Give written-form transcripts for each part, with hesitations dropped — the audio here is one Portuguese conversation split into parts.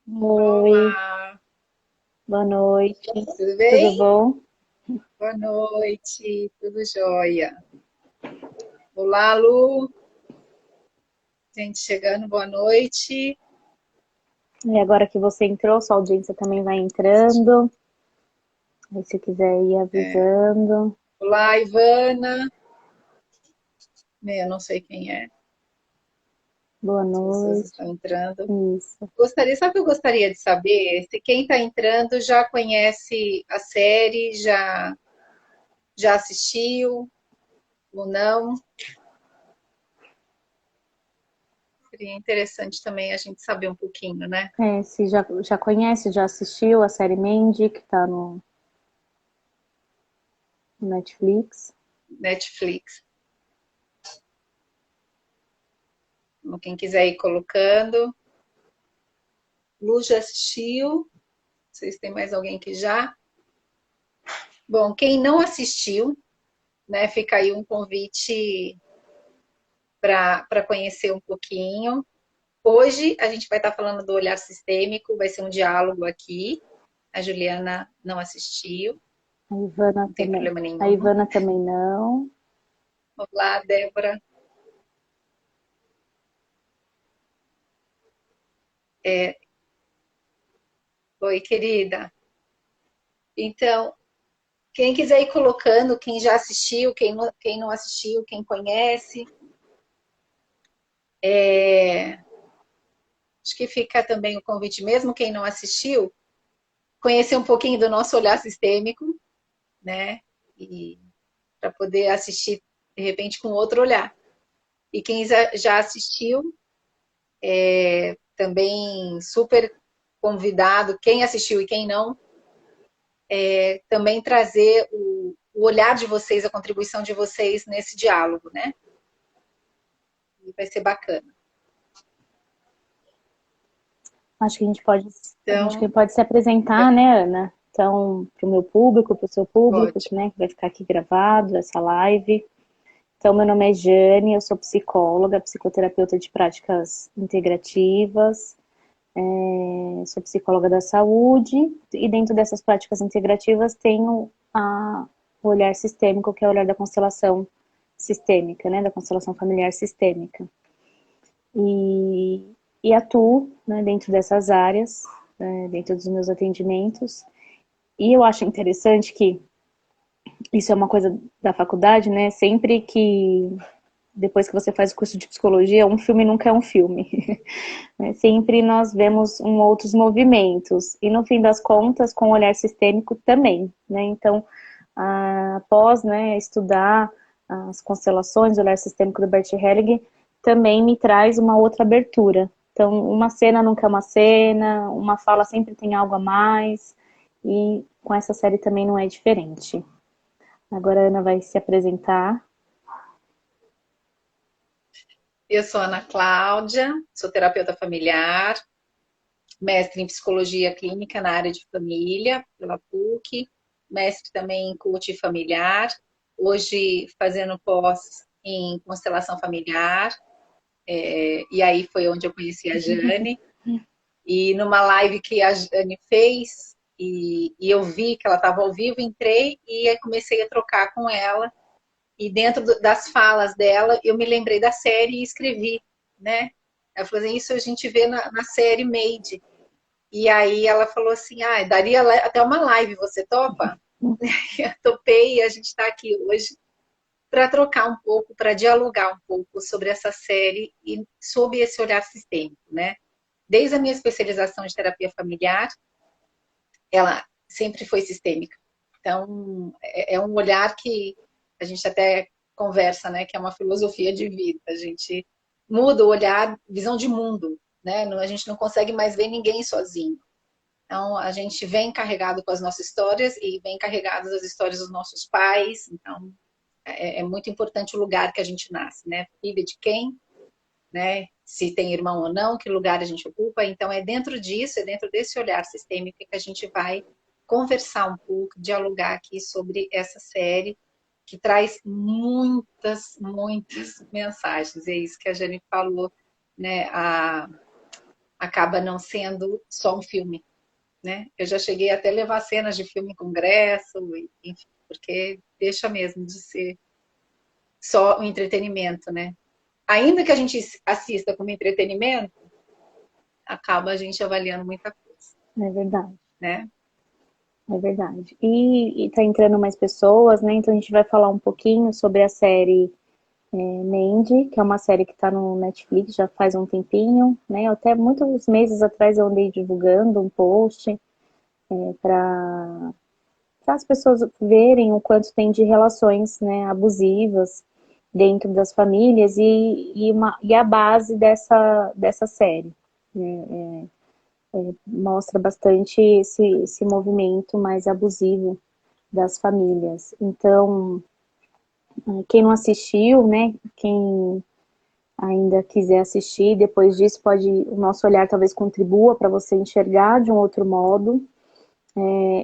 Oi, Olá, boa noite. tudo Tudo bem? bom? Boa noite, tudo jóia. Olá, Lu, gente chegando, boa noite. E agora que você entrou, sua audiência também vai entrando. Aí se quiser ir É. avisando. Olá, Ivana. Eu não sei quem é, Boa as pessoas noite. estão entrando. Isso. Sabe o que eu gostaria de saber? Se quem está entrando já conhece a série, já assistiu ou não. Seria interessante também a gente saber um pouquinho, né? Se já conhece, já assistiu a série Mandy, que tá no Netflix. Netflix. Então, quem quiser ir colocando. Lu já assistiu. Vocês têm mais alguém que já? Bom, quem não assistiu, né, fica aí um convite para conhecer um pouquinho. Hoje a gente vai estar falando do olhar sistêmico, vai ser um diálogo aqui. A Juliana não assistiu, A Ivana não tem também. problema A nenhum. Ivana também não. Olá, Débora. Oi, querida. Então, quem quiser ir colocando, quem já assistiu, quem não assistiu, quem conhece, acho que fica também o convite, mesmo quem não assistiu, conhecer um pouquinho do nosso olhar sistêmico, né? E para poder assistir de repente com outro olhar. E quem já assistiu, também super convidado, quem assistiu e quem não, também trazer o olhar de vocês, a contribuição de vocês nesse diálogo, né? E vai ser bacana. A gente que Então, pode se apresentar, né, Ana? Então, para o meu público, para o seu público, pode. né, que vai ficar aqui gravado essa live. Então, meu nome é Jane, eu sou psicóloga, psicoterapeuta de práticas integrativas, sou psicóloga da saúde, e dentro dessas práticas integrativas tenho o olhar sistêmico, que é o olhar da constelação sistêmica, né, da constelação familiar sistêmica. E, e atuo, né, dentro dessas áreas, dentro dos meus atendimentos. E eu acho interessante que isso é uma coisa da faculdade, né? Sempre que depois que você faz o curso de psicologia, um filme nunca é um filme. Sempre nós vemos outros movimentos. E no fim das contas, com o olhar sistêmico também. Né? Então, após estudar as constelações, o olhar sistêmico do Bert Hellinger, também me traz uma outra abertura. Então, uma cena nunca é uma cena, uma fala sempre tem algo a mais. E com essa série também não é diferente. Agora a Ana vai se apresentar. Eu sou Ana Cláudia, sou terapeuta familiar, mestre em psicologia clínica na área de família, pela PUC, mestre também em coaching familiar, hoje fazendo pós em constelação familiar, e aí foi onde eu conheci a Jane, e numa live que a Jane fez, e eu vi que ela estava ao vivo, entrei e aí comecei a trocar com ela, e dentro das falas dela, eu me lembrei da série e escrevi, né? Ela falou assim, isso a gente vê na série Made. E aí ela falou assim, daria até uma live, você topa? Eu topei e a gente está aqui hoje para trocar um pouco, para dialogar um pouco sobre essa série e sob esse olhar sistêmico, né? Desde a minha especialização de terapia familiar, ela sempre foi sistêmica. Então, é um olhar que a gente até conversa, né? Que é uma filosofia de vida. A gente muda o olhar, visão de mundo, né? A gente não consegue mais ver ninguém sozinho. Então, a gente vem carregado com as nossas histórias e vem carregadas as histórias dos nossos pais. Então, é muito importante o lugar que a gente nasce, né? Filha de quem, né? Se tem irmão ou não, que lugar a gente ocupa. Então, é dentro disso, é dentro desse olhar sistêmico que a gente vai conversar um pouco, dialogar aqui sobre essa série que traz muitas, muitas mensagens. É isso que a Jane falou, né? A acaba não sendo só um filme, né? Eu já cheguei até a levar cenas de filme em congresso, enfim, porque deixa mesmo de ser só um entretenimento, né? Ainda que a gente assista como entretenimento, acaba a gente avaliando muita coisa, É verdade. né? É verdade. E tá entrando mais pessoas, né? Então a gente vai falar um pouquinho sobre a série Mandy, que é uma série que tá no Netflix já faz um tempinho, né? Até muitos meses atrás eu andei divulgando um post para as pessoas verem o quanto tem de relações, né, abusivas dentro das famílias e a base dessa série. Né? Mostra bastante esse movimento mais abusivo das famílias. Então, quem não assistiu, né, quem ainda quiser assistir, depois disso o nosso olhar talvez contribua para você enxergar de um outro modo.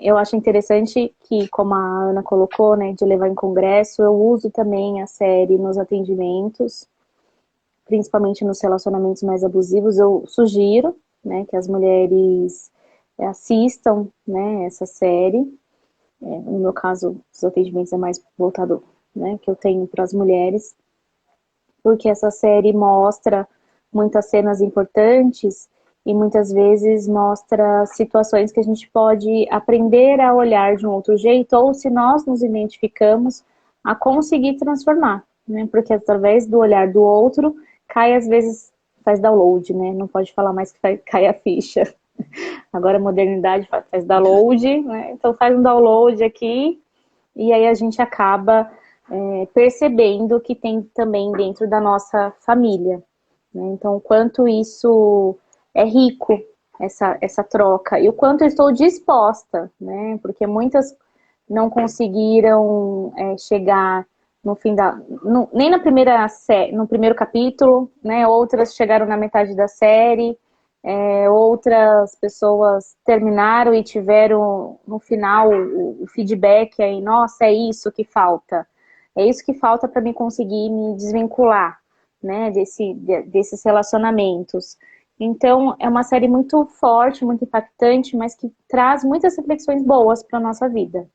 Eu acho interessante que, como a Ana colocou, né, de levar em congresso, eu uso também a série nos atendimentos, principalmente nos relacionamentos mais abusivos. Eu sugiro, né, que as mulheres assistam, né, essa série. No meu caso, os atendimentos é mais voltado, né, que eu tenho para as mulheres, porque essa série mostra muitas cenas importantes e muitas vezes mostra situações que a gente pode aprender a olhar de um outro jeito, ou se nós nos identificamos, a conseguir transformar, né? Porque através do olhar do outro, cai às vezes, faz download, né? Não pode falar mais que cai a ficha. Agora a modernidade faz download, né? Então faz um download aqui e aí a gente acaba percebendo que tem também dentro da nossa família. Né? Então, o quanto isso é rico, essa troca, e o quanto eu estou disposta, né? Porque muitas não conseguiram chegar no fim nem na primeira no primeiro capítulo, né? Outras chegaram na metade da série, outras pessoas terminaram e tiveram no final o feedback aí, nossa, é isso que falta. É isso que falta para me conseguir me desvincular, né, desses relacionamentos. Então, é uma série muito forte, muito impactante, mas que traz muitas reflexões boas para a nossa vida.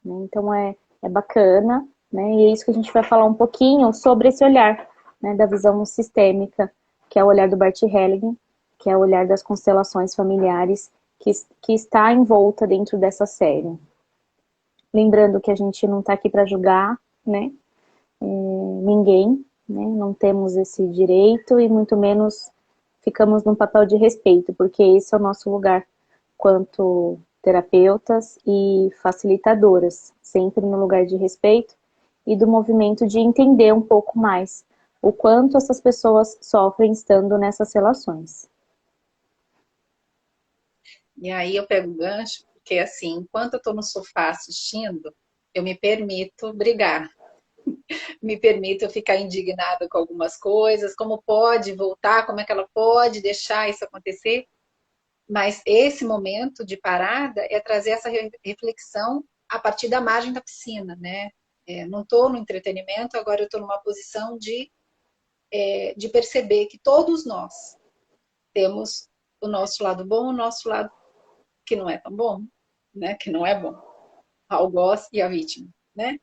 Né? Então, é bacana, né? E é isso que a gente vai falar um pouquinho sobre esse olhar, né, da visão sistêmica, que é o olhar do Bert Hellinger, que é o olhar das constelações familiares, que está envolta dentro dessa série. Lembrando que a gente não está aqui para julgar, né? Ninguém, né? Não temos esse direito e muito menos ficamos num papel de respeito, porque esse é o nosso lugar quanto terapeutas e facilitadoras, sempre no lugar de respeito e do movimento de entender um pouco mais o quanto essas pessoas sofrem estando nessas relações. E aí eu pego o gancho, porque assim, enquanto eu estou no sofá assistindo, eu me permito brigar, me permito ficar indignada com algumas coisas, como pode voltar, como é que ela pode deixar isso acontecer. Mas esse momento de parada é trazer essa reflexão a partir da margem da piscina, né? Não estou no entretenimento, agora eu estou numa posição de perceber que todos nós temos o nosso lado bom, o nosso lado que não é tão bom, né? Que não é bom. O algoz e a vítima, né?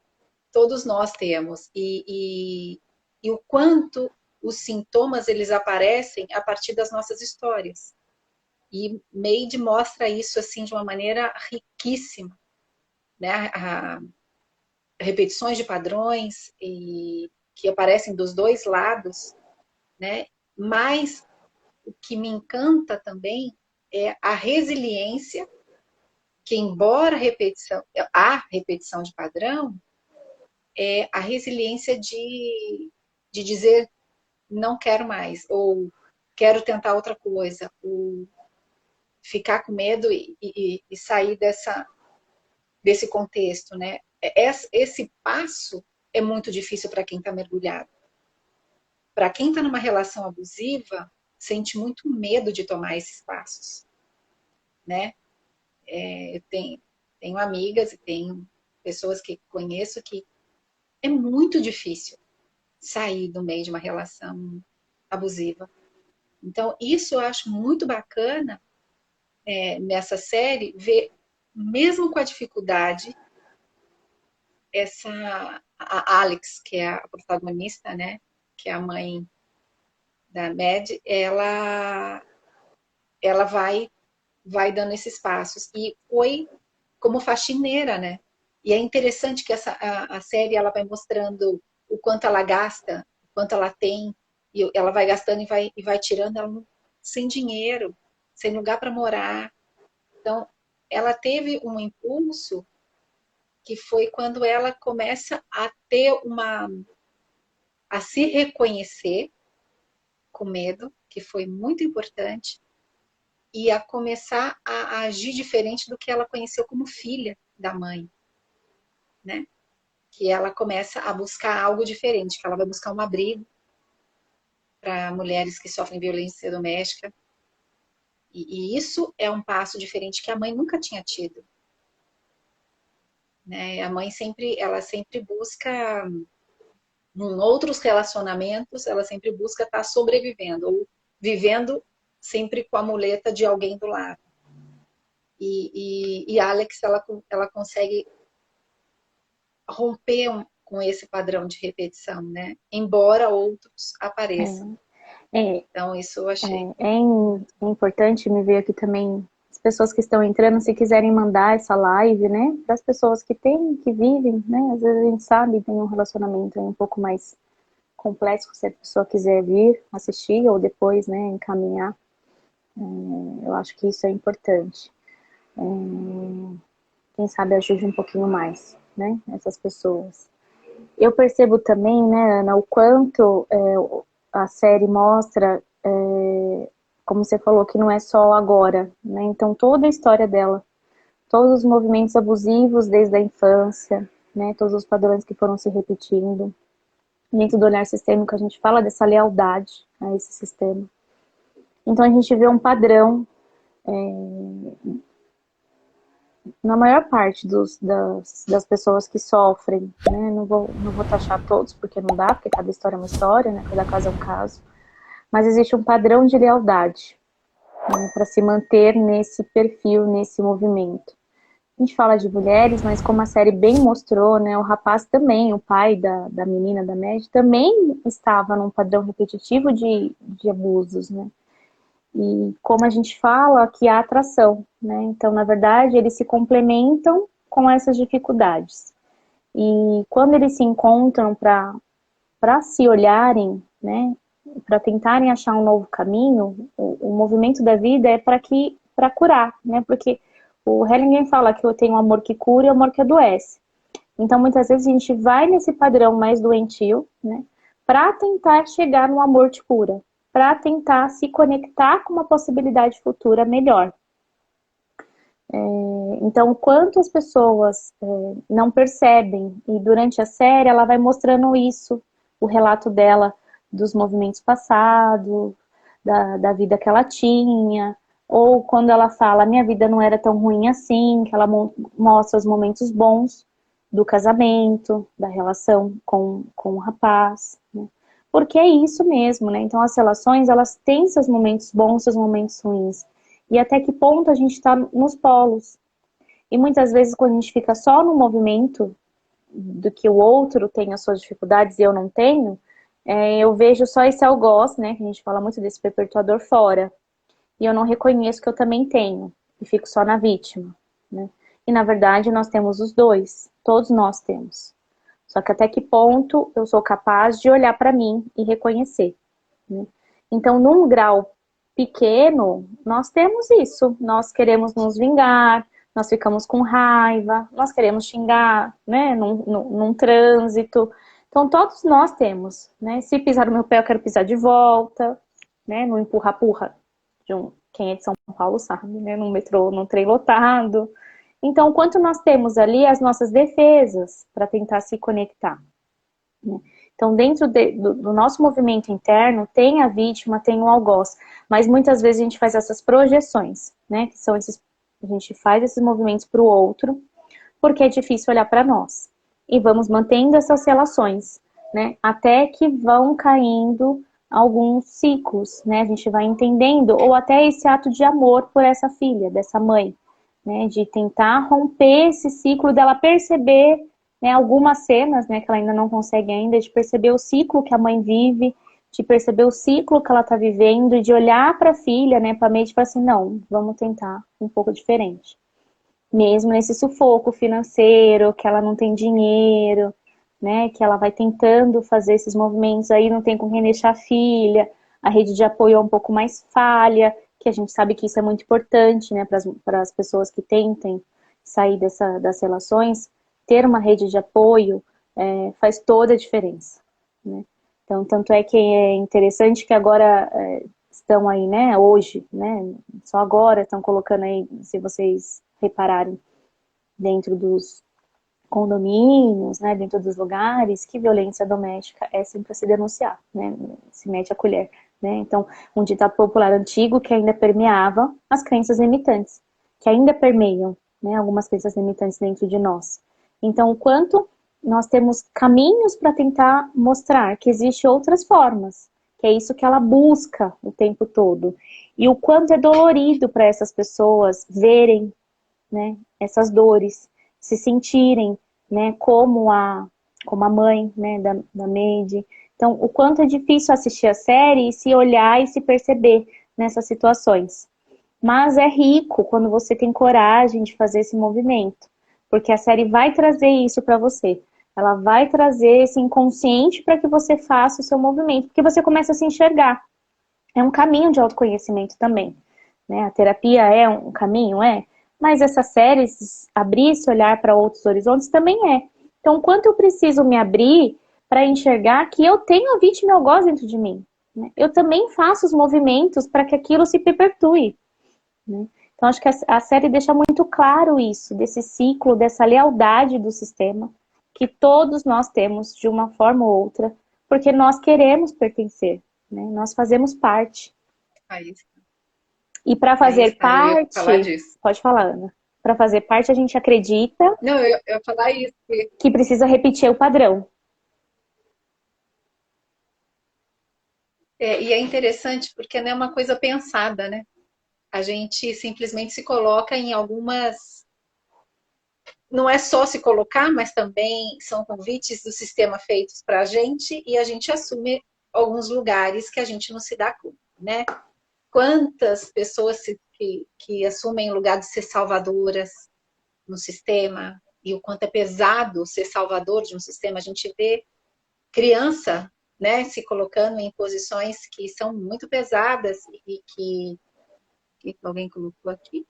Todos nós temos. E o quanto os sintomas eles aparecem a partir das nossas histórias. E Made mostra isso assim de uma maneira riquíssima, né? Repetições de padrões que aparecem dos dois lados, né? Mas o que me encanta também é a resiliência, que embora a repetição de padrão, é a resiliência de dizer não quero mais, ou quero tentar outra coisa, ou ficar com medo e sair desse contexto, né? Esse passo é muito difícil para quem está mergulhado. Para quem está numa relação abusiva, sente muito medo de tomar esses passos, né? Eu tenho amigas e tenho pessoas que conheço que é muito difícil sair do meio de uma relação abusiva. Então, isso eu acho muito bacana nessa série, ver, mesmo com a dificuldade, a Alex, que é a protagonista, né, que é a mãe da Mad, ela vai dando esses passos. E foi como faxineira, né? E é interessante que a série ela vai mostrando o quanto ela gasta, o quanto ela tem, e ela vai gastando e vai tirando ela sem dinheiro, sem lugar para morar. Então, ela teve um impulso que foi quando ela começa a ter a se reconhecer com medo, que foi muito importante, e a começar a agir diferente do que ela conheceu como filha da mãe, né? Que ela começa a buscar algo diferente, que ela vai buscar um abrigo para mulheres que sofrem violência doméstica. E isso é um passo diferente que a mãe nunca tinha tido. Né? A mãe ela sempre busca, em outros relacionamentos, ela sempre busca estar sobrevivendo, ou vivendo sempre com a muleta de alguém do lado. E Alex, ela consegue romper com esse padrão de repetição, né? Embora outros apareçam. É, Então, isso eu achei. é importante me ver aqui também as pessoas que estão entrando, se quiserem mandar essa live, né, para as pessoas que têm, que vivem, né, às vezes a gente sabe, tem um relacionamento um pouco mais complexo, se a pessoa quiser vir assistir ou depois, né, encaminhar, eu acho que isso é importante. Quem sabe ajude um pouquinho mais, né, essas pessoas. Eu percebo também, né, Ana, o quanto a série mostra, como você falou, que não é só agora, né? Então toda a história dela, todos os movimentos abusivos desde a infância, né? Todos os padrões que foram se repetindo. Dentro do olhar sistêmico a gente fala dessa lealdade a esse sistema. Então a gente vê um padrão na maior parte das pessoas que sofrem, né? Não vou taxar todos, porque não dá, porque cada história é uma história, né? Cada caso é um caso. Mas existe um padrão de lealdade, né, para se manter nesse perfil, nesse movimento. A gente fala de mulheres, mas como a série bem mostrou, né, o rapaz também, o pai da menina, da Mad, também estava num padrão repetitivo de abusos, né? E como a gente fala, que há atração, né? Então, na verdade, eles se complementam com essas dificuldades. E quando eles se encontram para se olharem, né, para tentarem achar um novo caminho, o movimento da vida é para curar, né? Porque o Hellinger fala que eu tenho um amor que cura e um amor que adoece. Então, muitas vezes a gente vai nesse padrão mais doentio, né, para tentar chegar no amor de cura, para tentar se conectar com uma possibilidade futura melhor. Então, quanto as pessoas não percebem, e durante a série ela vai mostrando isso, o relato dela dos movimentos passados, da vida que ela tinha, ou quando ela fala, minha vida não era tão ruim assim, que ela mostra os momentos bons do casamento, da relação com o rapaz, né? Porque é isso mesmo, né? Então as relações, elas têm seus momentos bons, seus momentos ruins. E até que ponto a gente está nos polos. E muitas vezes, quando a gente fica só no movimento do que o outro tem as suas dificuldades e eu não tenho, eu vejo só esse algoz, né? Que a gente fala muito desse perpetuador fora. E eu não reconheço que eu também tenho. E fico só na vítima, né? E na verdade, nós temos os dois. Todos nós temos. Só que até que ponto eu sou capaz de olhar para mim e reconhecer, né? Então, num grau pequeno, nós temos isso. Nós queremos nos vingar, nós ficamos com raiva, nós queremos xingar, né, num trânsito. Então, todos nós temos, né? Se pisar no meu pé, eu quero pisar de volta, né? No empurra-purra quem é de São Paulo sabe, né? No metrô, no trem lotado. Então, quanto nós temos ali as nossas defesas para tentar se conectar, né? Então, dentro do nosso movimento interno, tem a vítima, tem o algoz, mas muitas vezes a gente faz essas projeções, né? Que são a gente faz esses movimentos para o outro, porque é difícil olhar para nós. E vamos mantendo essas relações, né? Até que vão caindo alguns ciclos, né? A gente vai entendendo, ou até esse ato de amor por essa filha, dessa mãe, né? De tentar romper esse ciclo dela perceber, né, algumas cenas, né, que ela ainda não consegue ainda, de perceber o ciclo que a mãe vive, de perceber o ciclo que ela está vivendo, de olhar para a filha, né, para a mente e falar assim, não, vamos tentar um pouco diferente. Mesmo nesse sufoco financeiro, que ela não tem dinheiro, né, que ela vai tentando fazer esses movimentos aí, não tem com quem deixar a filha, a rede de apoio é um pouco mais falha, que a gente sabe que isso é muito importante, né, para as pessoas que tentem sair das relações, ter uma rede de apoio faz toda a diferença, né? Então, tanto é que é interessante que agora estão aí, né, hoje, né, só agora estão colocando aí, se vocês repararem, dentro dos condomínios, né, dentro dos lugares, que violência doméstica é sempre a se denunciar, né, se mete a colher, né, então, um ditado popular antigo que ainda permeava as crenças limitantes, que ainda permeiam, né, algumas crenças limitantes dentro de nós. Então, o quanto nós temos caminhos para tentar mostrar que existem outras formas, que é isso que ela busca o tempo todo, e o quanto é dolorido para essas pessoas verem, né, essas dores, se sentirem, né, como a mãe, né, da Made. Então, o quanto é difícil assistir a série e se olhar e se perceber nessas situações. Mas é rico quando você tem coragem de fazer esse movimento, porque a série vai trazer isso para você. Ela vai trazer esse inconsciente para que você faça o seu movimento, porque você começa a se enxergar. É um caminho de autoconhecimento também, né? A terapia é um caminho, mas essa série, abrir esse olhar para outros horizontes também é. Então, quanto eu preciso me abrir para enxergar que eu tenho a vítima e algoz dentro de mim, né? Eu também faço os movimentos para que aquilo se perpetue, né? Então, acho que a série deixa muito claro isso, desse ciclo, dessa lealdade do sistema, que todos nós temos de uma forma ou outra, porque nós queremos pertencer, né? Nós fazemos parte. Aí, E para aí fazer está, eu ia falar parte, disso. pode falar, Ana. Para fazer parte, a gente acredita Não, eu ia falar isso. que precisa repetir o padrão. E é interessante porque não é uma coisa pensada, né? A gente simplesmente se coloca em algumas. Não é só se colocar, mas também são convites do sistema feitos para a gente e a gente assume alguns lugares que a gente não se dá conta, né? Quantas pessoas que assumem o lugar de ser salvadoras no sistema e o quanto é pesado ser salvador de um sistema. A gente vê criança, né, se colocando em posições que são muito pesadas e que alguém colocou aqui.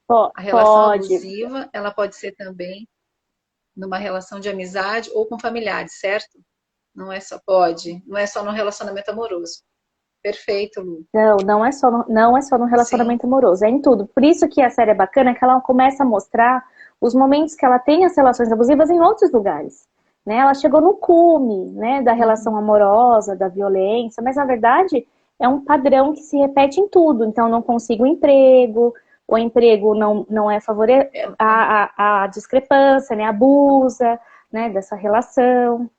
A relação Pode. abusiva, ela pode ser também numa relação de amizade ou com familiares, certo? Não é só no relacionamento amoroso. Perfeito, Lu. Não, não é só no Sim, relacionamento amoroso, é em tudo. Por isso que a série é bacana, é que ela começa a mostrar os momentos que ela tem as relações abusivas em outros lugares. Né? Ela chegou no cume, né, da relação amorosa, da violência, mas na verdade é um padrão que se repete em tudo. Então, não consigo emprego, o emprego não é favorável, a discrepância, né, abusa, né, dessa relação.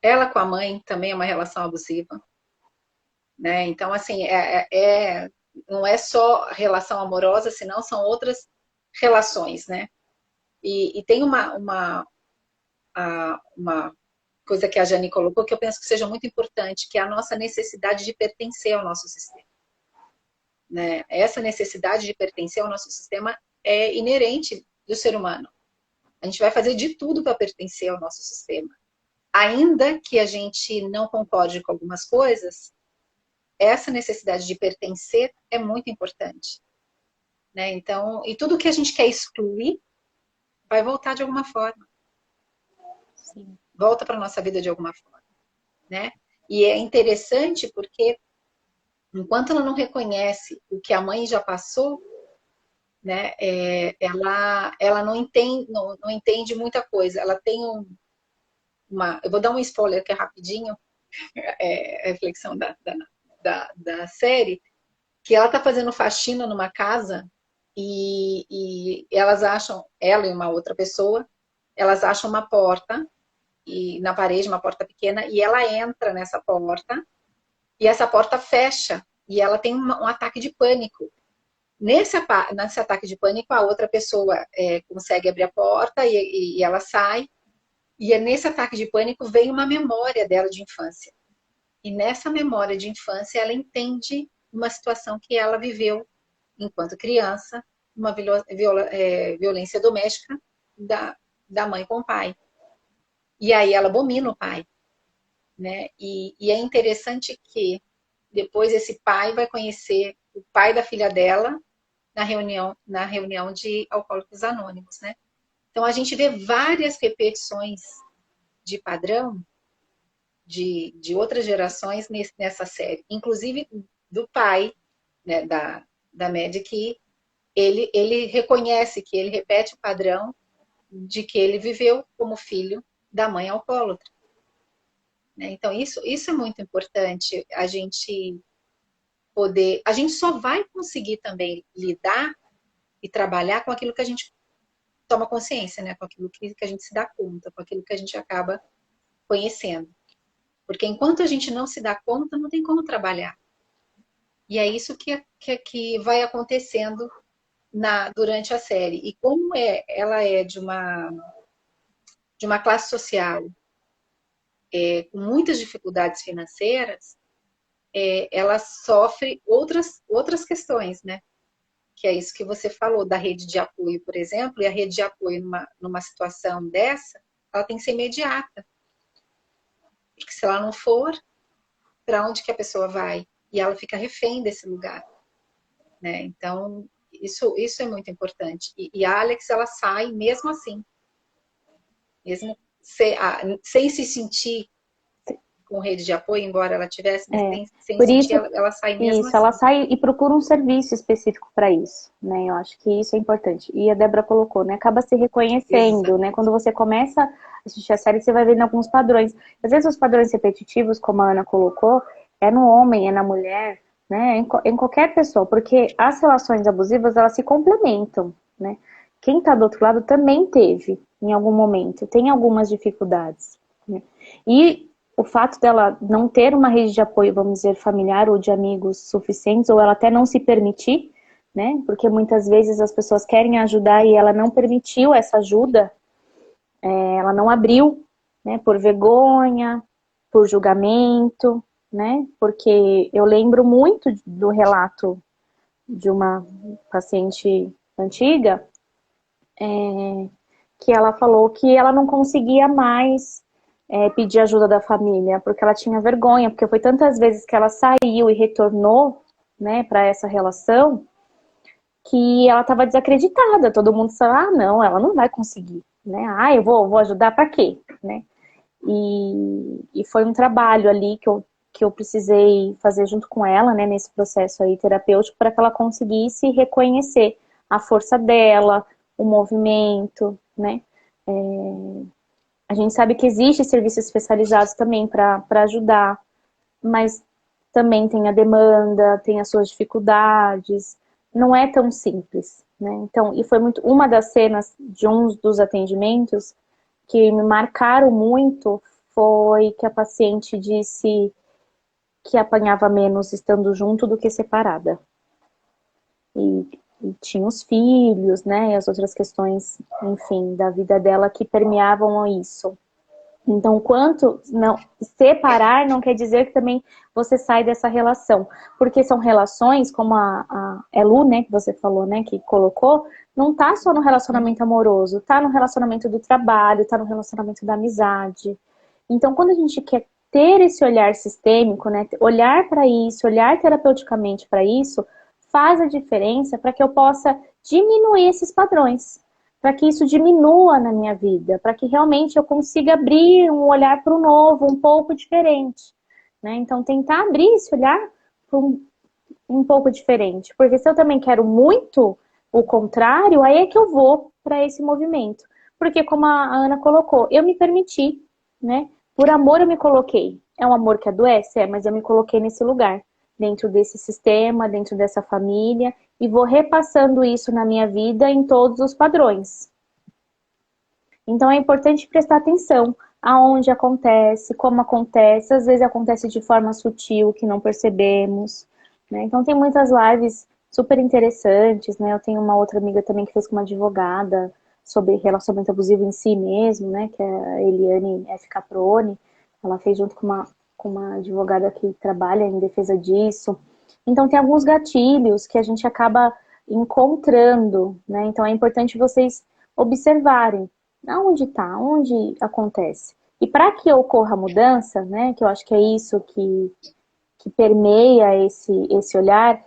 ela com a mãe também é uma relação abusiva, né? Então, assim, não é só relação amorosa, senão são outras relações, né? E tem uma coisa que a Jane colocou que eu penso que seja muito importante, que é a nossa necessidade de pertencer ao nosso sistema, né? Essa necessidade de pertencer ao nosso sistema é inerente do ser humano. A gente vai fazer de tudo para pertencer ao nosso sistema. Ainda que a gente não concorde com algumas coisas, essa necessidade de pertencer é muito importante, né? Então, e tudo que a gente quer excluir vai voltar de alguma forma. Sim. Volta para nossa vida de alguma forma, né? E é interessante porque enquanto ela não reconhece o que a mãe já passou, né? Ela não entende muita coisa. Ela tem eu vou dar um spoiler que é rapidinho, a reflexão da série, que ela está fazendo faxina numa casa e elas acham, ela e uma outra pessoa, elas acham uma porta e na parede, uma porta pequena, e ela entra nessa porta, e essa porta fecha, e ela tem um ataque de pânico. Nesse ataque de pânico, a outra pessoa consegue abrir a porta e ela sai, e nesse ataque de pânico vem uma memória dela de infância. E nessa memória de infância, ela entende uma situação que ela viveu enquanto criança, uma violência doméstica da mãe com o pai. E aí ela abomina o pai, né? E é interessante que depois esse pai vai conhecer o pai da filha dela na reunião de Alcoólicos Anônimos, né? Então a gente vê várias repetições de padrão de outras gerações nessa série, inclusive do pai, né, da Maddie, que ele reconhece que ele repete o padrão de que ele viveu como filho da mãe alcoólatra. Né? Então, isso é muito importante, a gente poder... A gente só vai conseguir também lidar e trabalhar com aquilo que a gente toma consciência, né? Com aquilo que a gente se dá conta, com aquilo que a gente acaba conhecendo. Porque enquanto a gente não se dá conta, não tem como trabalhar. E é isso que vai acontecendo durante a série. E como ela é de uma classe social com muitas dificuldades financeiras, ela sofre outras questões, né? Que é isso que você falou, da rede de apoio, por exemplo, e a rede de apoio numa situação dessa, ela tem que ser imediata. Porque se ela não for, para onde que a pessoa vai? E ela fica refém desse lugar. Né? Então, isso é muito importante. E a Alex, ela sai mesmo assim. Mesmo sem se sentir com rede de apoio, embora ela tivesse, mas sem por sentir, isso, ela sai mesmo isso, assim. ela sai e procura um serviço específico para isso, né? Eu acho que isso é importante. E a Débora colocou, né? Acaba se reconhecendo, Exato. né? Quando você começa a assistir a série, você vai vendo alguns padrões. Às vezes os padrões repetitivos, como a Ana colocou, é no homem, é na mulher, né? Em qualquer pessoa, porque as relações abusivas, elas se complementam, né? Quem tá do outro lado também teve, em algum momento, tem algumas dificuldades, né? E o fato dela não ter uma rede de apoio, vamos dizer, familiar ou de amigos suficientes, ou ela até não se permitir, né? Porque muitas vezes as pessoas querem ajudar e ela não permitiu essa ajuda, ela não abriu, né? Por vergonha, por julgamento, né? Porque eu lembro muito do relato de uma paciente antiga, que ela falou que ela não conseguia mais pedir ajuda da família, porque ela tinha vergonha, porque foi tantas vezes que ela saiu e retornou, né, para essa relação, que ela estava desacreditada. Todo mundo falava, não, ela não vai conseguir, né? Eu vou ajudar para quê, né? E foi um trabalho ali que eu precisei fazer junto com ela, né, nesse processo aí terapêutico, para que ela conseguisse reconhecer a força dela, o movimento, né? A gente sabe que existem serviços especializados também para ajudar, mas também tem a demanda, tem as suas dificuldades, não é tão simples, né? Então, e foi muito uma das cenas de um dos atendimentos que me marcaram muito foi que a paciente disse que apanhava menos estando junto do que separada. E tinha os filhos, né, e as outras questões, enfim, da vida dela que permeavam isso. Então, quanto não separar não quer dizer que também você sai dessa relação, porque são relações, como a Elu, né, que você falou, né, que colocou, não tá só no relacionamento amoroso, tá no relacionamento do trabalho, tá no relacionamento da amizade. Então, quando a gente quer ter esse olhar sistêmico, né, olhar para isso, olhar terapeuticamente para isso, faz a diferença para que eu possa diminuir esses padrões, para que isso diminua na minha vida, para que realmente eu consiga abrir um olhar para o novo, um pouco diferente, né? Então, tentar abrir esse olhar para um pouco diferente, porque se eu também quero muito o contrário, aí é que eu vou para esse movimento. Porque, como a Ana colocou, eu me permiti, né? Por amor eu me coloquei. É um amor que adoece? Mas eu me coloquei nesse lugar, dentro desse sistema, dentro dessa família, e vou repassando isso na minha vida em todos os padrões. Então é importante prestar atenção, aonde acontece, como acontece, às vezes acontece de forma sutil que não percebemos, né? Então tem muitas lives super interessantes, né? Eu tenho uma outra amiga também que fez com uma advogada sobre relacionamento abusivo em si mesmo, né? Que é a Eliane F. Caproni. Ela fez junto com uma advogada que trabalha em defesa disso. Então tem alguns gatilhos que a gente acaba encontrando, né? Então é importante vocês observarem aonde está, onde acontece. E para que ocorra a mudança, né? Que eu acho que é isso que permeia esse olhar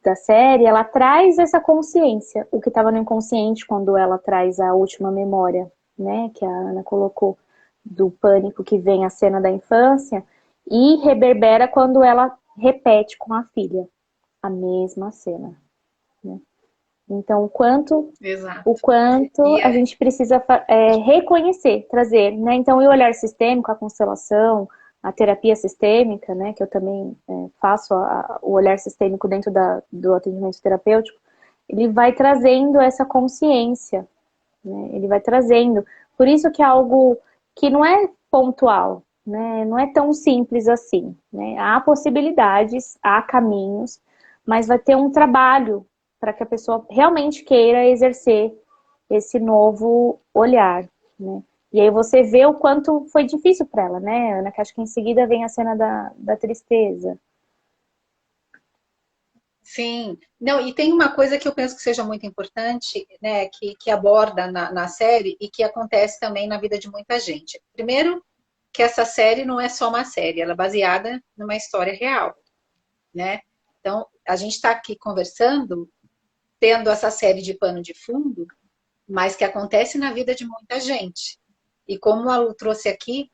da série, ela traz essa consciência, o que estava no inconsciente quando ela traz a última memória, né, que a Ana colocou, do pânico que vem a cena da infância, e reverbera quando ela repete com a filha a mesma cena, né? Então, o Exato. quanto E a é, gente precisa reconhecer, trazer, né? Então, e o olhar sistêmico, a constelação, a terapia sistêmica, né? Que eu também faço o olhar sistêmico dentro do atendimento terapêutico, ele vai trazendo essa consciência, né? Ele vai trazendo. Por isso que é algo que não é pontual, né? Não é tão simples assim, né? Há possibilidades, há caminhos, mas vai ter um trabalho para que a pessoa realmente queira exercer esse novo olhar, né? E aí você vê o quanto foi difícil para ela, né, Ana? Que acho que em seguida vem a cena da tristeza. sim. Não, e tem uma coisa que eu penso que seja muito importante, né, que aborda na série e que acontece também na vida de muita gente. Primeiro, que essa série não é só uma série, ela é baseada numa história real, né? Então, a gente está aqui conversando, tendo essa série de pano de fundo, mas que acontece na vida de muita gente. E como a Lu trouxe aqui,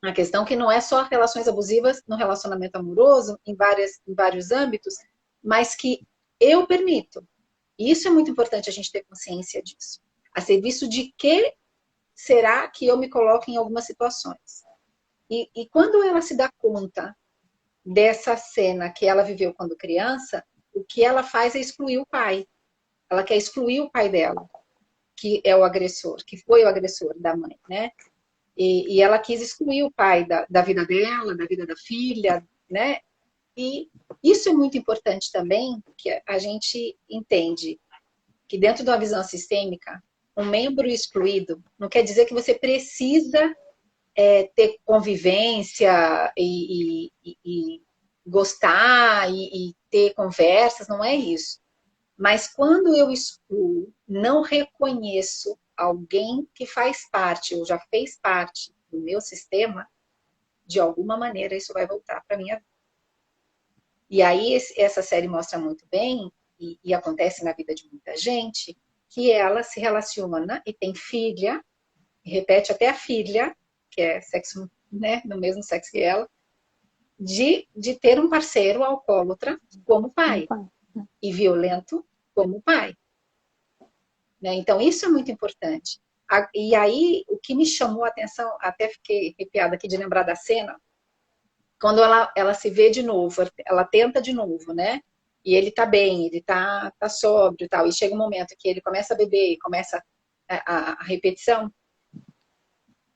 a questão que não é só relações abusivas no relacionamento amoroso, em vários âmbitos, mas que eu permito. E isso é muito importante a gente ter consciência disso. A serviço de que será que eu me coloco em algumas situações? E quando ela se dá conta dessa cena que ela viveu quando criança, o que ela faz é excluir o pai. Ela quer excluir o pai dela, que é o agressor, que foi o agressor da mãe, né? E ela quis excluir o pai da vida dela, da vida da filha, né? E isso é muito importante também, que a gente entende que dentro de uma visão sistêmica, um membro excluído não quer dizer que você precisa ter convivência e gostar e ter conversas, não é isso. Mas quando eu excluo, não reconheço alguém que faz parte ou já fez parte do meu sistema, de alguma maneira isso vai voltar para minha vida. E aí essa série mostra muito bem, e acontece na vida de muita gente, que ela se relaciona e tem filha, e repete até a filha, que é sexo, né, no mesmo sexo que ela, de ter um parceiro alcoólatra como pai e violento como pai. Né? Então, isso é muito importante. E aí, o que me chamou a atenção, até fiquei arrepiada aqui de lembrar da cena, quando ela se vê de novo, ela tenta de novo, né? E ele tá bem, ele tá sóbrio e tal. E chega um momento que ele começa a beber e começa a repetição.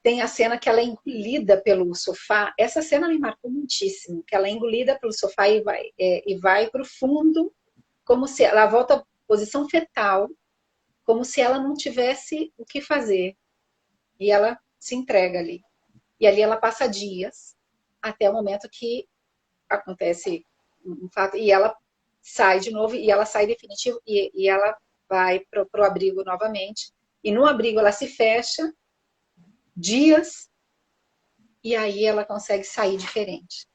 Tem a cena que ela é engolida pelo sofá. Essa cena me marcou muitíssimo, que ela é engolida pelo sofá e vai para o fundo, como se ela volta à posição fetal, como se ela não tivesse o que fazer. E ela se entrega ali. E ali ela passa dias, até o momento que acontece um fato, e ela sai de novo, e ela sai definitivo, e ela vai para o abrigo novamente. E no abrigo ela se fecha dias, e aí ela consegue sair diferente.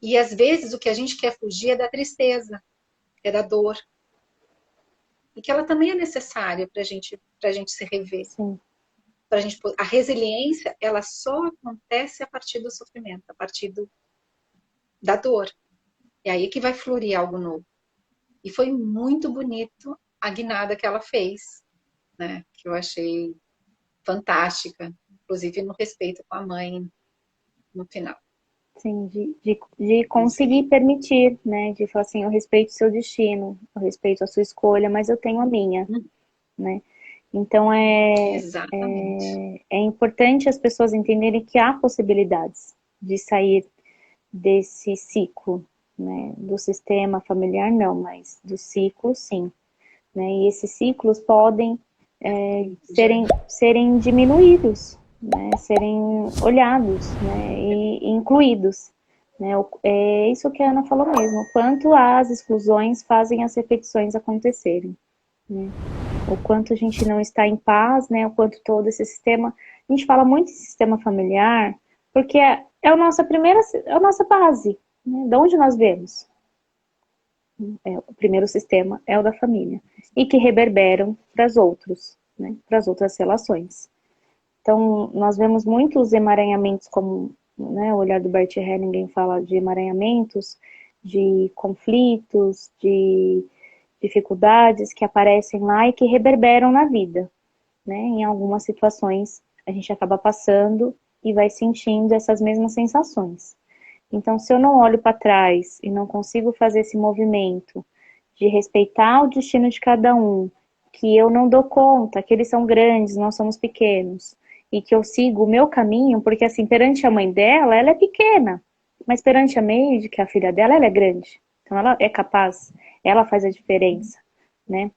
E às vezes o que a gente quer fugir é da tristeza, é da dor. E que ela também é necessária para a gente se rever. Sim. Pra gente, a resiliência, ela só acontece a partir do sofrimento, a partir da dor. É aí que vai florir algo novo. E foi muito bonito a guinada que ela fez, né? Que eu achei fantástica, inclusive no respeito com a mãe no final. Sim, de Não sei. conseguir permitir, né? De falar assim, eu respeito o seu destino, eu respeito a sua escolha, mas eu tenho a minha, né? Então, Exatamente. é importante as pessoas entenderem que há possibilidades de sair desse ciclo, né? Do sistema familiar, não, mas do ciclo, sim. Né? E esses ciclos podem serem diminuídos, né? Serem olhados, né? E incluídos. Né? É isso que a Ana falou mesmo, o quanto as exclusões fazem as repetições acontecerem. Né? O quanto a gente não está em paz, né? O quanto todo esse sistema... A gente fala muito em sistema familiar, porque é a nossa base. Né? De onde nós vemos? O primeiro sistema é o da família. E que reverberam para os outros, né? Para as outras relações. Então, nós vemos muitos emaranhamentos, como, né, o olhar do Bert Hellinger fala de emaranhamentos, de conflitos, de dificuldades que aparecem lá e que reverberam na vida. Né? Em algumas situações, a gente acaba passando e vai sentindo essas mesmas sensações. Então, se eu não olho para trás e não consigo fazer esse movimento de respeitar o destino de cada um, que eu não dou conta, que eles são grandes, nós somos pequenos, e que eu sigo o meu caminho, porque assim, perante a mãe dela, ela é pequena, mas perante a Meide, que é a filha dela, ela é grande. Então ela é capaz, ela faz a diferença, né?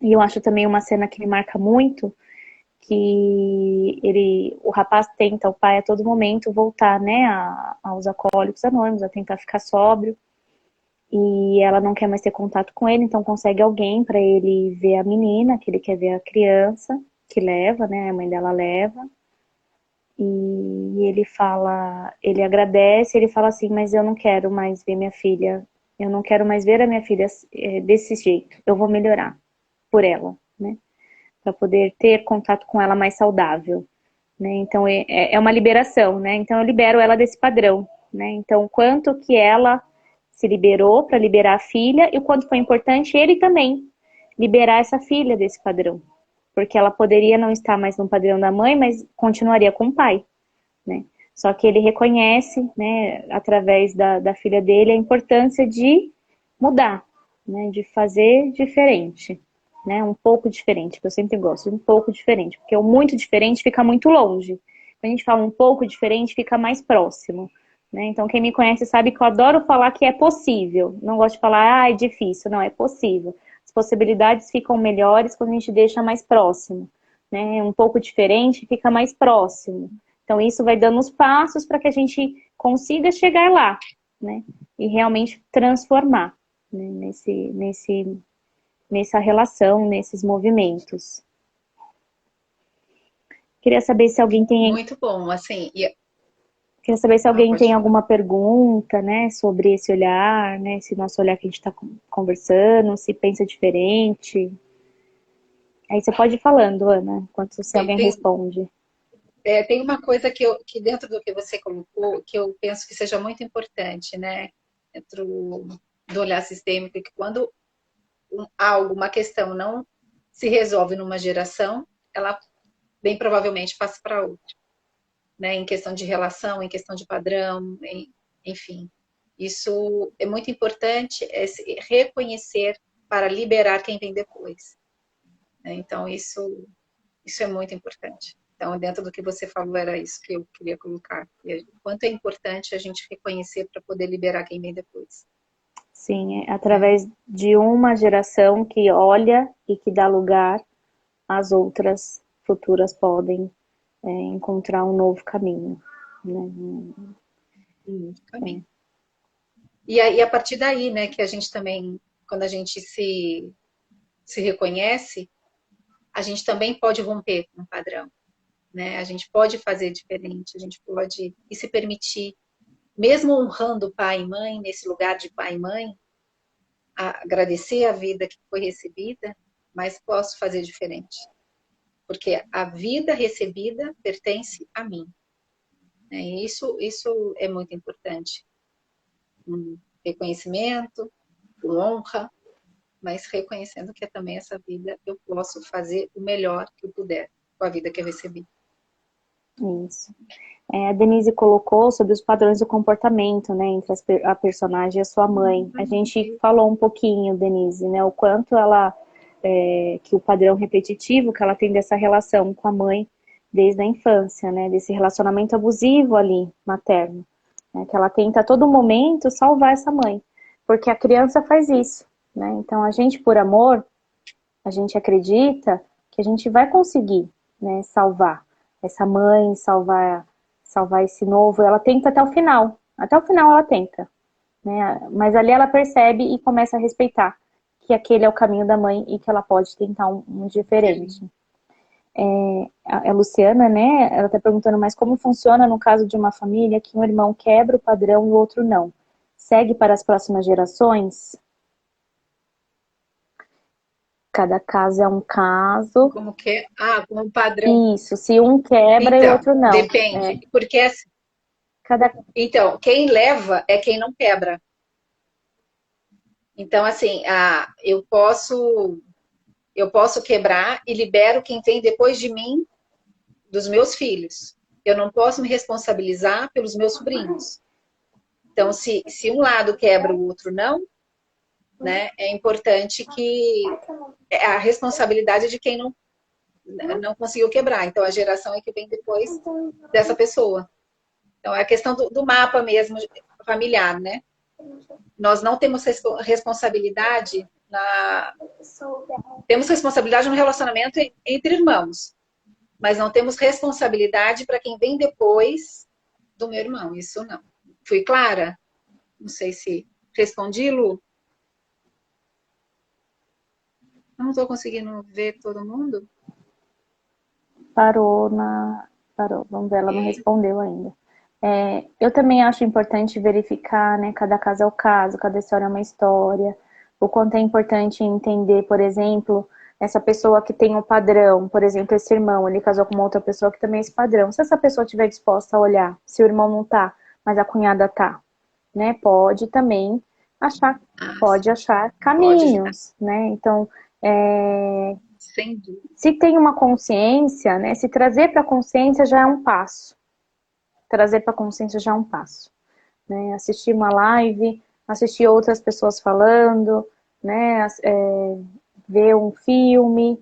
E eu acho também uma cena que me marca muito, que o rapaz tenta, o pai a todo momento, voltar, né, aos alcoólicos anônimos, a tentar ficar sóbrio, e ela não quer mais ter contato com ele, então consegue alguém para ele ver a menina, que ele quer ver a criança, que leva, né, a mãe dela leva, e ele fala, ele agradece, ele fala assim, mas eu não quero mais ver minha filha, eu não quero mais ver a minha filha desse jeito, eu vou melhorar por ela, né, para poder ter contato com ela mais saudável. Né? Então é uma liberação, né? Então eu libero ela desse padrão, né? Então o quanto que ela se liberou para liberar a filha e o quanto foi importante ele também liberar essa filha desse padrão, porque ela poderia não estar mais no padrão da mãe, mas continuaria com o pai, né? Só que ele reconhece, né, através da filha dele, a importância de mudar, né, de fazer diferente, né, um pouco diferente, que eu sempre gosto, um pouco diferente, porque o muito diferente fica muito longe. Quando a gente fala um pouco diferente, fica mais próximo, né? Então, quem me conhece sabe que eu adoro falar que é possível. Não gosto de falar, é difícil. Não, é possível. As possibilidades ficam melhores quando a gente deixa mais próximo, né? Um pouco diferente fica mais próximo. Então, isso vai dando os passos para que a gente consiga chegar lá, né? E realmente transformar, né? Nessa relação, nesses movimentos. Queria saber se alguém tem, Muito bom, assim, queria saber se alguém pode tem falar. alguma pergunta, né, sobre esse olhar, né, esse nosso olhar que a gente está conversando, se pensa diferente. Aí você pode ir falando, Ana, enquanto se Tem, alguém tem, responde. tem uma coisa que dentro do que você colocou, que eu penso que seja muito importante, né? Dentro do olhar sistêmico, que quando algo, uma questão não se resolve numa geração, ela bem provavelmente passa para outra, né? Em questão de relação, em questão de padrão, enfim. Isso é muito importante, reconhecer para liberar quem vem depois. Né? Então, isso é muito importante. Então, dentro do que você falou, era isso que eu queria colocar. O quanto é importante a gente reconhecer para poder liberar quem vem depois. Sim, é Né? através de uma geração que olha e que dá lugar, as outras futuras podem encontrar um novo caminho. Né? Caminho. E aí, a partir daí, né, que a gente também, quando a gente se reconhece, a gente também pode romper com um padrão. Né? A gente pode fazer diferente, a gente pode e se permitir, mesmo honrando pai e mãe, nesse lugar de pai e mãe, agradecer a vida que foi recebida, mas posso fazer diferente. Porque a vida recebida pertence a mim. Né? E isso é muito importante. Um reconhecimento, honra, mas reconhecendo que também essa vida eu posso fazer o melhor que eu puder com a vida que eu recebi. Isso. A Denise colocou sobre os padrões do comportamento, né, entre a personagem e a sua mãe. A gente falou um pouquinho, Denise, né, o quanto ela que o padrão repetitivo que ela tem dessa relação com a mãe desde a infância, né? Desse relacionamento abusivo ali, materno, né? Que ela tenta a todo momento salvar essa mãe, porque a criança faz isso, né? Então a gente, por amor, a gente acredita que a gente vai conseguir, né, salvar essa mãe, salvar esse novo. Ela tenta até o final ela tenta, né? Mas ali ela percebe e começa a respeitar que aquele é o caminho da mãe e que ela pode tentar um diferente. A Luciana, né, ela está perguntando, mas como funciona no caso de uma família que um irmão quebra o padrão e o outro não? Segue para as próximas gerações? Cada caso é um caso. Como que é? Ah, como padrão. Isso, se um quebra e o Então, outro não. depende. Porque, assim, Cada... então, quem leva é quem não quebra. Então, assim, eu posso quebrar e libero quem vem depois de mim, dos meus filhos. Eu não posso me responsabilizar pelos meus sobrinhos. Então, se um lado quebra, o outro não, né? É importante que a responsabilidade é de quem não conseguiu quebrar. Então, a geração é que vem depois dessa pessoa. Então, é a questão do mapa mesmo familiar, né? Nós não temos responsabilidade temos responsabilidade no relacionamento entre irmãos, mas não temos responsabilidade para quem vem depois do meu irmão. Isso não. Fui clara? Não sei se respondi, Lu. Não estou conseguindo ver todo mundo. Parou, vamos ver, ela não respondeu ainda. Eu também acho importante verificar, né, cada caso é o caso, cada história é uma história, o quanto é importante entender, por exemplo, essa pessoa que tem um padrão, por exemplo, esse irmão, ele casou com uma outra pessoa que também é esse padrão. Se essa pessoa estiver disposta a olhar, se o irmão não tá, mas a cunhada tá, né, pode também achar, pode achar Pode ajudar. caminhos, né, então, Sem dúvida. se tem uma consciência, né, se trazer para a consciência já é um passo. Trazer para a consciência já é um passo. Né? Assistir uma live, assistir outras pessoas falando, né? Ver um filme,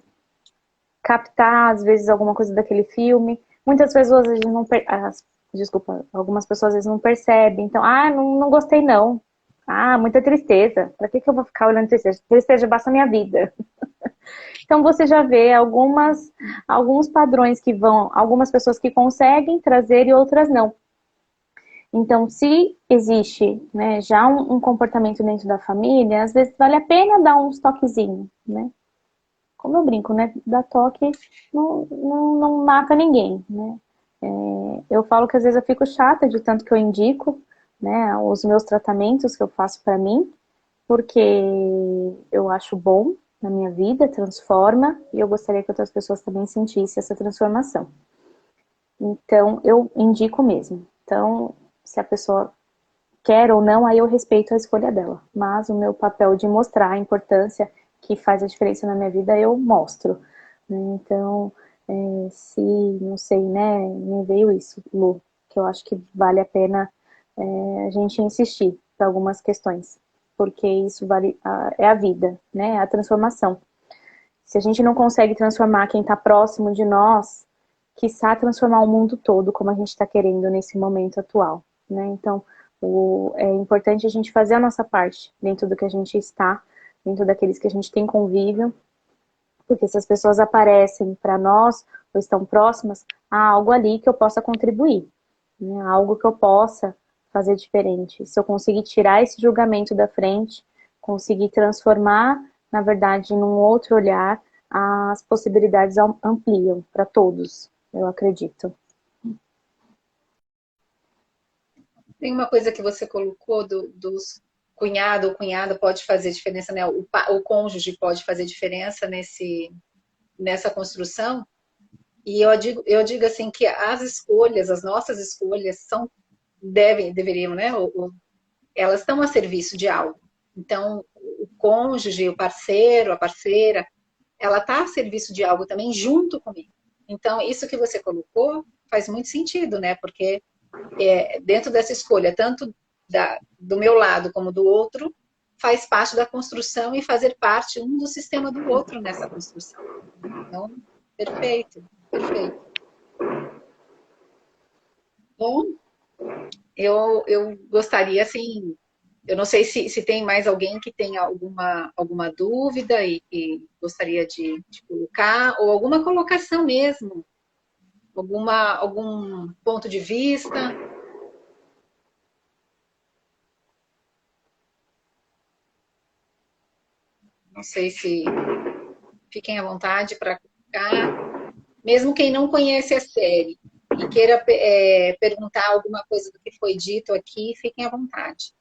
captar, às vezes, alguma coisa daquele filme. Muitas pessoas, a gente não desculpa, algumas pessoas às vezes não percebem. Então, não gostei não. Muita tristeza. Para que eu vou ficar olhando tristeza? Tristeza basta a minha vida. Então você já vê alguns padrões que vão, algumas pessoas que conseguem trazer e outras não. Então, se existe, né, já um comportamento dentro da família, às vezes vale a pena dar uns toquezinhos, né? Como eu brinco, né? Dar toque não mata ninguém, né? Eu falo que às vezes eu fico chata de tanto que eu indico, né, os meus tratamentos que eu faço para mim, porque eu acho bom na minha vida, transforma, e eu gostaria que outras pessoas também sentissem essa transformação. Então, eu indico mesmo. Então, se a pessoa quer ou não, aí eu respeito a escolha dela. Mas o meu papel de mostrar a importância que faz a diferença na minha vida, eu mostro. Né? Então, se, não sei, né, me veio isso, Lu, que eu acho que vale a pena a gente insistir para algumas questões. Porque isso é a vida, né? A transformação. Se a gente não consegue transformar quem está próximo de nós, quiçá transformar o mundo todo, como a gente está querendo nesse momento atual, né? Então, é importante a gente fazer a nossa parte dentro do que a gente está, dentro daqueles que a gente tem convívio, porque se as pessoas aparecem para nós ou estão próximas, há algo ali que eu possa contribuir, né? Algo que eu possa fazer diferente. Se eu conseguir tirar esse julgamento da frente, conseguir transformar, na verdade, num outro olhar, as possibilidades ampliam para todos, eu acredito. Tem uma coisa que você colocou dos cunhado ou cunhada pode fazer diferença, né? O cônjuge pode fazer diferença nessa construção. E eu digo assim que as escolhas, as nossas escolhas deveriam, né? Elas estão a serviço de algo. Então, o cônjuge, o parceiro, a parceira, ela está a serviço de algo também junto comigo. Então, isso que você colocou faz muito sentido, né? Porque dentro dessa escolha, tanto do meu lado como do outro, faz parte da construção e fazer parte um do sistema do outro nessa construção. Então, perfeito, perfeito. Bom, eu gostaria, assim, eu não sei se tem mais alguém que tenha alguma dúvida e gostaria de colocar, ou alguma colocação mesmo, algum ponto de vista. Não sei se fiquem à vontade para colocar. Mesmo quem não conhece a série e queira perguntar alguma coisa do que foi dito aqui, fiquem à vontade.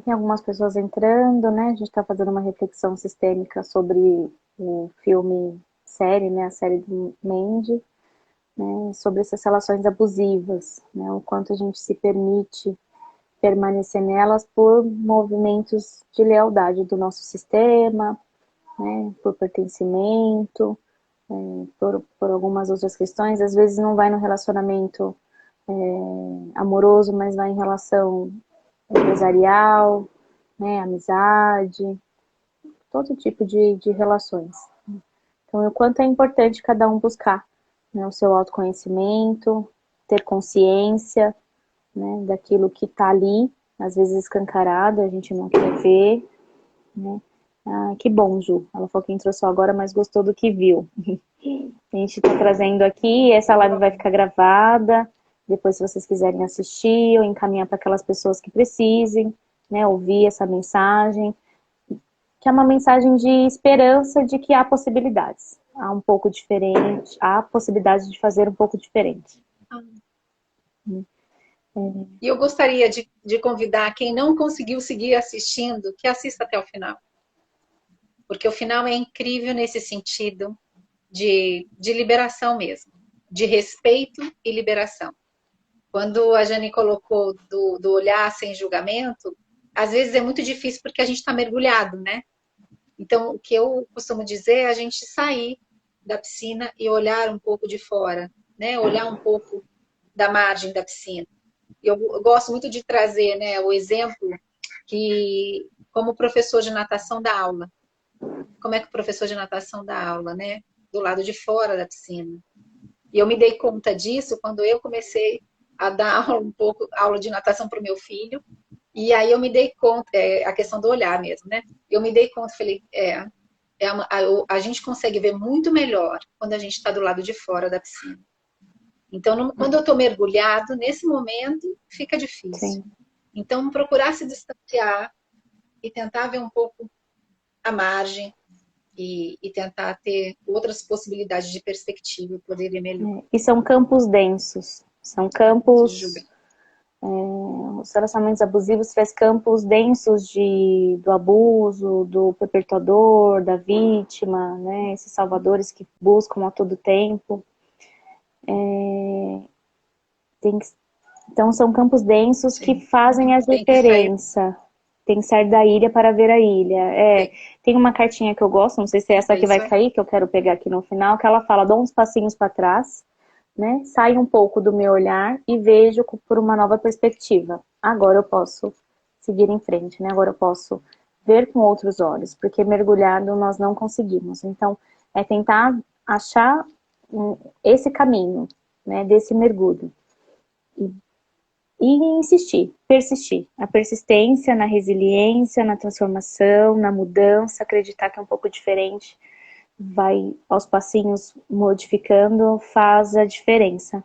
Tem algumas pessoas entrando, né? A gente está fazendo uma reflexão sistêmica sobre o filme série, né? A série do Mandy, né? Sobre essas relações abusivas, né? O quanto a gente se permite permanecer nelas por movimentos de lealdade do nosso sistema, né? Por pertencimento, por algumas outras questões. Às vezes não vai no relacionamento amoroso, mas vai em relação empresarial, né, amizade, todo tipo de relações. Então, o quanto é importante cada um buscar, né, o seu autoconhecimento, ter consciência, né, daquilo que está ali, às vezes escancarado, a gente não quer ver, né. Ah, que bom, Ju. Ela falou que entrou só agora, mas gostou do que viu. A gente está trazendo aqui, essa live vai ficar gravada, depois se vocês quiserem assistir ou encaminhar para aquelas pessoas que precisem, né, ouvir essa mensagem, que é uma mensagem de esperança de que há possibilidades. Há um pouco diferente, há possibilidade de fazer um pouco diferente. E eu gostaria de convidar quem não conseguiu seguir assistindo, que assista até o final. Porque o final é incrível nesse sentido de liberação mesmo, de respeito e liberação. Quando a Jane colocou do olhar sem julgamento, às vezes é muito difícil porque a gente está mergulhado, né? Então, o que eu costumo dizer é a gente sair da piscina e olhar um pouco de fora, né? Olhar um pouco da margem da piscina. Eu gosto muito de trazer, né, o exemplo que, como professor de natação dá aula. Como é que o professor de natação dá aula, né? Do lado de fora da piscina. E eu me dei conta disso quando eu comecei a dar aula, um pouco aula de natação para o meu filho. E aí eu me dei conta, a questão do olhar mesmo, né? Eu me dei conta, falei, a gente consegue ver muito melhor quando a gente está do lado de fora da piscina. Então, quando eu estou mergulhado, nesse momento, fica difícil. Sim. Então, procurar se distanciar e tentar ver um pouco a margem e tentar ter outras possibilidades de perspectiva e poder ver melhor. E são campos densos. São campos... os relacionamentos abusivos faz campos densos do abuso, do perpetuador, da vítima, né? Esses salvadores que buscam a todo tempo. Então são campos densos Sim. que fazem a diferença. Tem que sair da ilha para ver a ilha. Tem uma cartinha que eu gosto, não sei se é essa que vai cair, que eu quero pegar aqui no final, que ela fala, dou uns passinhos para trás, né? Saio um pouco do meu olhar e vejo por uma nova perspectiva. Agora eu posso seguir em frente, né? Agora eu posso ver com outros olhos, porque mergulhado nós não conseguimos. Então, é tentar achar esse caminho, né? Desse mergulho. E insistir, persistir. A persistência na resiliência, na transformação, na mudança, acreditar que é um pouco diferente, vai aos passinhos modificando, faz a diferença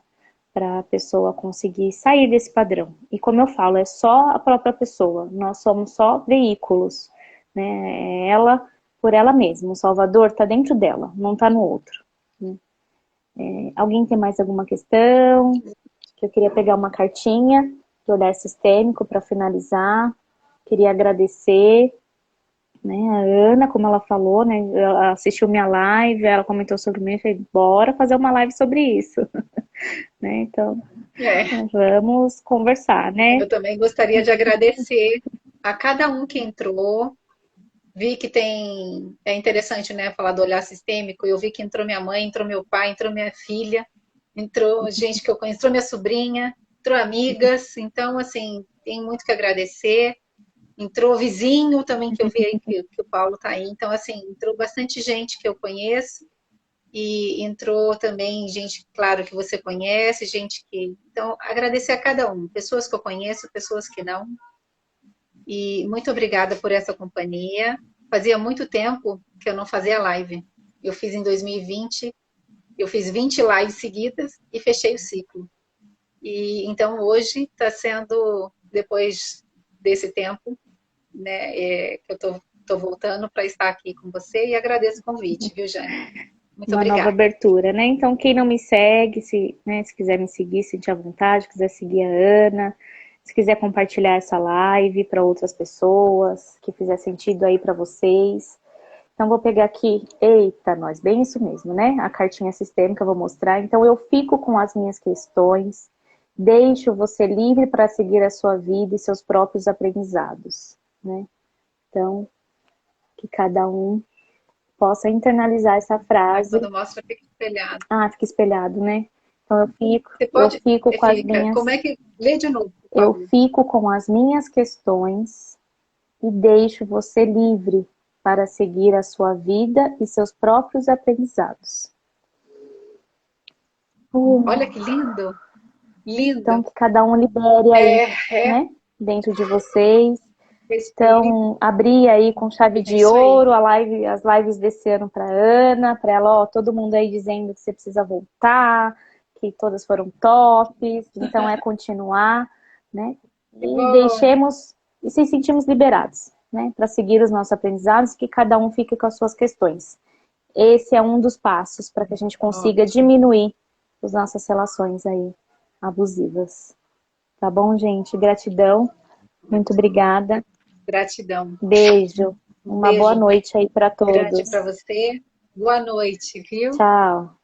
para a pessoa conseguir sair desse padrão. E como eu falo, é só a própria pessoa, nós somos só veículos, né? Ela por ela mesma, o Salvador está dentro dela, não está no outro. Né? Alguém tem mais alguma questão? Que eu queria pegar uma cartinha de olhar sistêmico para finalizar. Queria agradecer, né, a Ana, como ela falou, né, ela assistiu minha live, ela comentou sobre mim, eu falei, bora fazer uma live sobre isso. Né, então, vamos conversar, né? Eu também gostaria de agradecer a cada um que entrou. Vi que é interessante, né, falar do olhar sistêmico. Eu vi que entrou minha mãe, entrou meu pai, entrou minha filha, entrou gente que eu conheço, entrou minha sobrinha, entrou amigas. Então, assim, tem muito que agradecer. Entrou vizinho também, que eu vi aí que o Paulo está aí. Então, assim, entrou bastante gente que eu conheço. E entrou também gente, claro, que você conhece, gente que... Então, agradecer a cada um. Pessoas que eu conheço, pessoas que não. E muito obrigada por essa companhia. Fazia muito tempo que eu não fazia live. Eu fiz em 2020, eu fiz 20 lives seguidas e fechei o ciclo. E então hoje está sendo, depois desse tempo, né, que eu tô voltando para estar aqui com você e agradeço o convite, viu, Jane? Muito Uma nova obrigada. abertura, né? Então, quem não me segue, se quiser me seguir, sentir à vontade, quiser seguir a Ana, se quiser compartilhar essa live para outras pessoas, que fizer sentido aí para vocês. Então, vou pegar aqui, eita, nós, bem isso mesmo, né? A cartinha sistêmica, eu vou mostrar. Então, eu fico com as minhas questões, deixo você livre para seguir a sua vida e seus próprios aprendizados, né? Então, que cada um possa internalizar essa Ai, frase. quando mostra, fica espelhado. Ah, fica espelhado, né? Então Você eu pode, fico com as fica, como minhas, é que, lê de novo, por eu favor. fico com as minhas questões e deixo você livre para seguir a sua vida e seus próprios aprendizados. Olha que lindo, lindo. Então, que cada um libere aí, É né? Dentro de vocês. respire, Então, abrir aí com chave é de isso aí. ouro as lives desse ano para Ana, para ela, ó, todo mundo aí dizendo que você precisa voltar, que todas foram tops, então é continuar, né? Que E bom. deixemos e se sentimos liberados, né? Para seguir os nossos aprendizados, que cada um fique com as suas questões. Esse é um dos passos para que a gente consiga Ótimo. diminuir as nossas relações aí abusivas. Tá bom, gente? Gratidão. Muito obrigada. Gratidão. Beijo. Um Uma boa beijo noite aí para grande todos. para você. Boa noite, viu? Tchau.